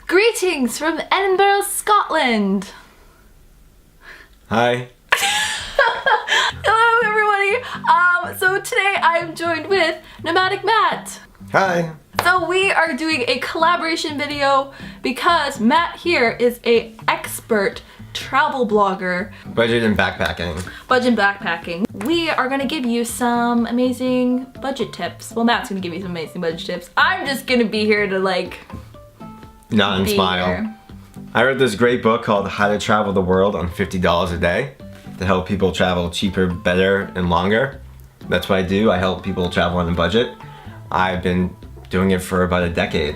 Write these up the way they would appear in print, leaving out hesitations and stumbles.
Greetings from Edinburgh, Scotland. Hi. Hello everybody. So today I'm joined with Nomadic Matt. Hi. So we are doing a collaboration video because Matt here is a expert travel blogger. Budget and backpacking. Budget and backpacking. We are gonna give you some amazing budget tips. Well, Matt's gonna give you some amazing budget tips. I'm just gonna be here to Nod and be smile. here. I read this great book called How to Travel the World on $50 a Day to help people travel cheaper, better, and longer. That's what I do. I help people travel on a budget. I've been doing it for about a decade.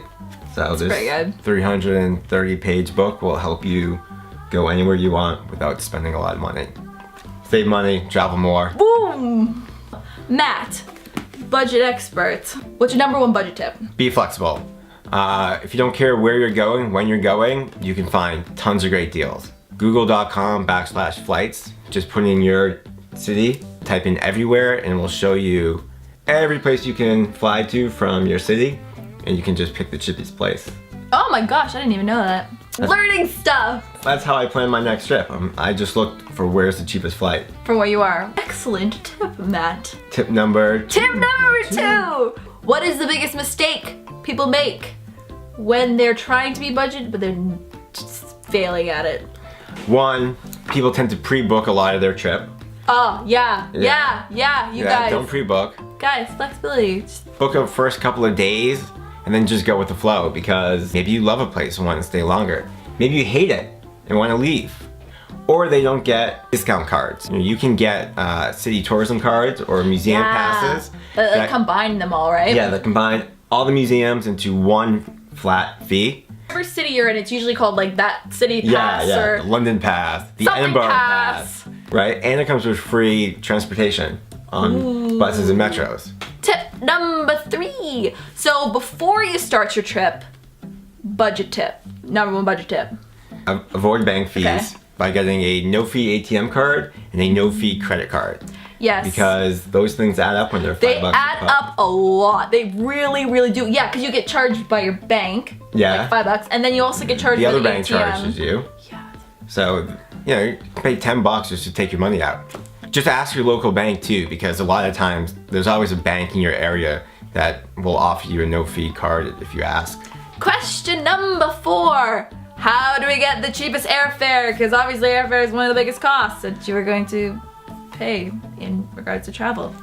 So this 330-page book will help you go anywhere you want without spending a lot of money. Save money, travel more. Boom! Matt, budget expert. What's your number one budget tip? Be flexible. If you don't care where you're going, when you're going, you can find tons of great deals. Google.com/flights. Just put in your city, type in everywhere, and it will show you every place you can fly to from your city, and you can just pick the cheapest place. Oh my gosh, I didn't even know that. Learning stuff! That's how I plan my next trip. I just looked for where's the cheapest flight. From where you are. Excellent tip, Matt. Tip number two. What is the biggest mistake people make when they're trying to be budget, but they're just failing at it? 1, people tend to pre-book a lot of their trip. Oh, yeah, you guys. Don't pre-book. Guys, flexibility. Just Book a first couple of days and then just go with the flow, because maybe you love a place and want to stay longer. Maybe you hate it and want to leave. Or they don't get discount cards. You can get city tourism cards or museum passes. That combine them all, right? Yeah, that combine all the museums into one flat fee. Whatever city you're in, it's usually called like that city pass or the London pass, the something Edinburgh pass. right? And it comes with free transportation on buses and metros. Tip number 3. So before you start your trip, budget tip. Number 1 budget tip. Avoid bank fees by getting a no-fee ATM card and a no-fee credit card. Yes. Because those things add up when they're $5. They add up a lot. They really, really do. Yeah, because you get charged by your bank. Yeah. Like $5, and then you also get charged The by other the bank ATM. charges you. Yeah. So, you pay $10 just to take your money out. Just ask your local bank too, because a lot of times there's always a bank in your area that will offer you a no-fee card if you ask. Question number 4. How do we get the cheapest airfare? Because obviously airfare is one of the biggest costs that you are going to pay in regards to travel.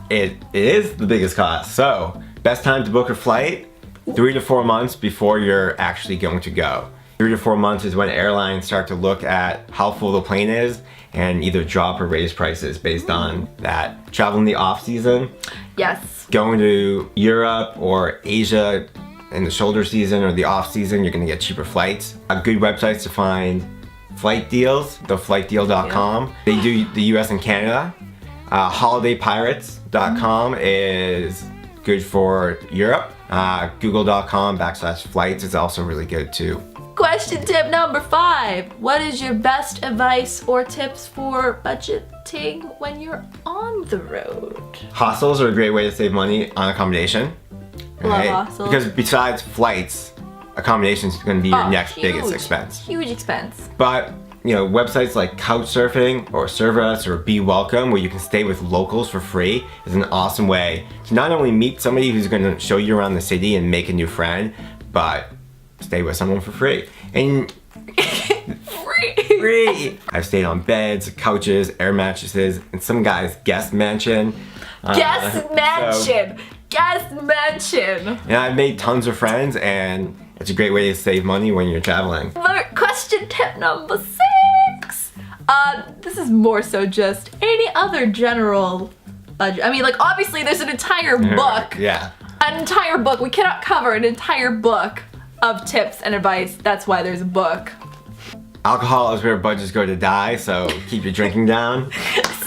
It is the biggest cost. So, best time to book a flight, 3 to 4 months before you're actually going to go. 3 to 4 months is when airlines start to look at how full the plane is and either drop or raise prices based on that. Travel in the off season. Yes. Going to Europe or Asia in the shoulder season or the off season, you're gonna get cheaper flights. Good websites to find flight deals, theflightdeal.com. They do the US and Canada. Holidaypirates.com is good for Europe. Google.com/flights is also really good too. Question tip number 5. What is your best advice or tips for budgeting when you're on the road? Hostels are a great way to save money on accommodation. Love hostels. Because besides flights, accommodation is going to be your next biggest expense. Huge expense. But, websites like Couchsurfing or Serve-Us or Be Welcome, where you can stay with locals for free, is an awesome way to not only meet somebody who's going to show you around the city and make a new friend, but stay with someone for free. And free! I've stayed on beds, couches, air mattresses, and some guy's guest mansion. Guest mansion! Guest mansion! And I've made tons of friends, and it's a great way to save money when you're traveling. Question tip number 6. This is more so just any other general budget. I mean, obviously there's an entire book. Yeah. An entire book. We cannot cover an entire book of tips and advice. That's why there's a book. Alcohol is where budgets go to die, so keep your drinking down.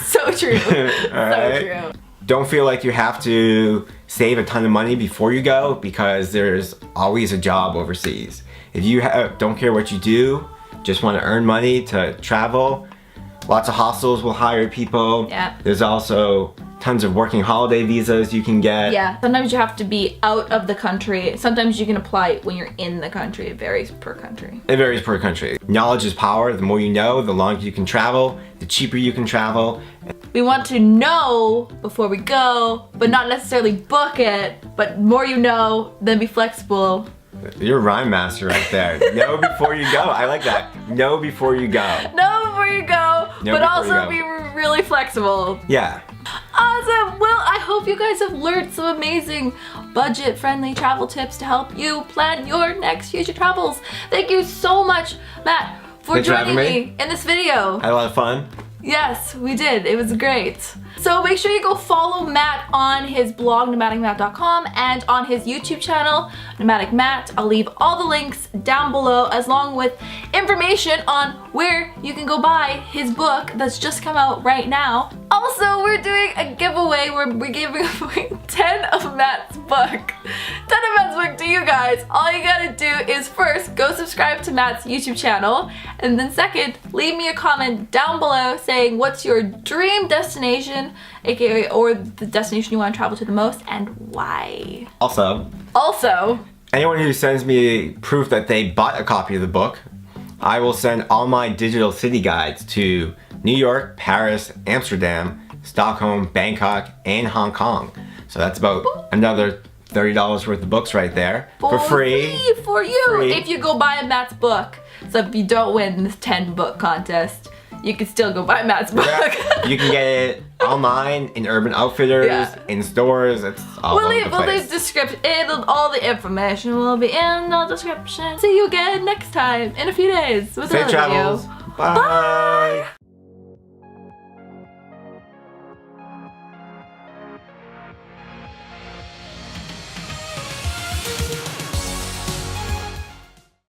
So true. Alright. So true. Don't feel like you have to save a ton of money before you go, because there's always a job overseas. If you don't care what you do, just want to earn money to travel, lots of hostels will hire people. Yeah. There's also tons of working holiday visas you can get. Yeah, sometimes you have to be out of the country. Sometimes you can apply when you're in the country. It varies per country. It varies per country. Knowledge is power. The more you know, the longer you can travel, the cheaper you can travel. We want to know before we go, but not necessarily book it. But more you know, then be flexible. You're a rhyme master right there. Know before you go. I like that. Know before you go. Know before you go, Know but before also you be really flexible. Yeah. Awesome! Well, I hope you guys have learned some amazing budget-friendly travel tips to help you plan your next future travels. Thank you so much, Matt, for Thanks for joining having me in this video. I had a lot of fun. Yes, we did. It was great. So make sure you go follow Matt on his blog, nomadicmatt.com, and on his YouTube channel, Nomadic Matt. I'll leave all the links down below, as long with information on where you can go buy his book that's just come out right now. Also, we're doing a giveaway where we're giving away 10 of Matt's book. 10 of Matt's book to you guys. All you gotta do is first go subscribe to Matt's YouTube channel, and then second, leave me a comment down below saying what's your dream destination, aka or the destination you want to travel to the most, and why. Also, anyone who sends me proof that they bought a copy of the book, I will send all my digital city guides to New York, Paris, Amsterdam, Stockholm, Bangkok, and Hong Kong. So that's about another $30 worth of books right there for free. For you, Free. if you go buy Matt's book. So if you don't win this 10 book contest, you can still go buy Matt's book. Yeah. You can get it online, in Urban Outfitters, Yeah. in stores. It's all over the We'll place. leave description. All the information will be in the description. See you again next time in a few days with Safe another travels. video. Bye.